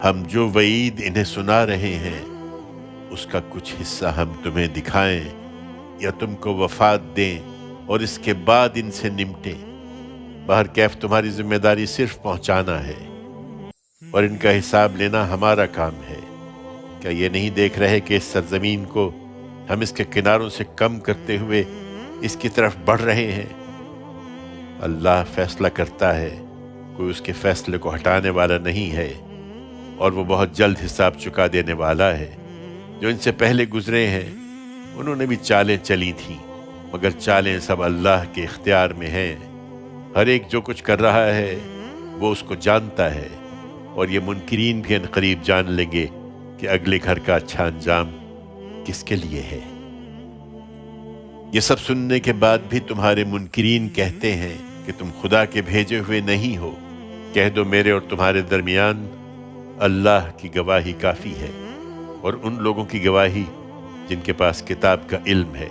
ہم جو وعید انہیں سنا رہے ہیں اس کا کچھ حصہ ہم تمہیں دکھائیں یا تم کو وفات دیں اور اس کے بعد ان سے نمٹیں۔ بہرکیف تمہاری ذمہ داری صرف پہنچانا ہے اور ان کا حساب لینا ہمارا کام ہے۔ کیا یہ نہیں دیکھ رہے کہ اس سرزمین کو ہم اس کے کناروں سے کم کرتے ہوئے اس کی طرف بڑھ رہے ہیں؟ اللہ فیصلہ کرتا ہے، کوئی اس کے فیصلے کو ہٹانے والا نہیں ہے، اور وہ بہت جلد حساب چکا دینے والا ہے۔ جو ان سے پہلے گزرے ہیں انہوں نے بھی چالیں چلی تھیں، مگر چالیں سب اللہ کے اختیار میں ہیں۔ ہر ایک جو کچھ کر رہا ہے وہ اس کو جانتا ہے، اور یہ منکرین بھی عنقریب جان لیں گے کہ اگلے گھر کا اچھا انجام کس کے لیے ہے۔ یہ سب سننے کے بعد بھی تمہارے منکرین کہتے ہیں کہ تم خدا کے بھیجے ہوئے نہیں ہو۔ کہہ دو میرے اور تمہارے درمیان اللہ کی گواہی کافی ہے، اور ان لوگوں کی گواہی جن کے پاس کتاب کا علم ہے۔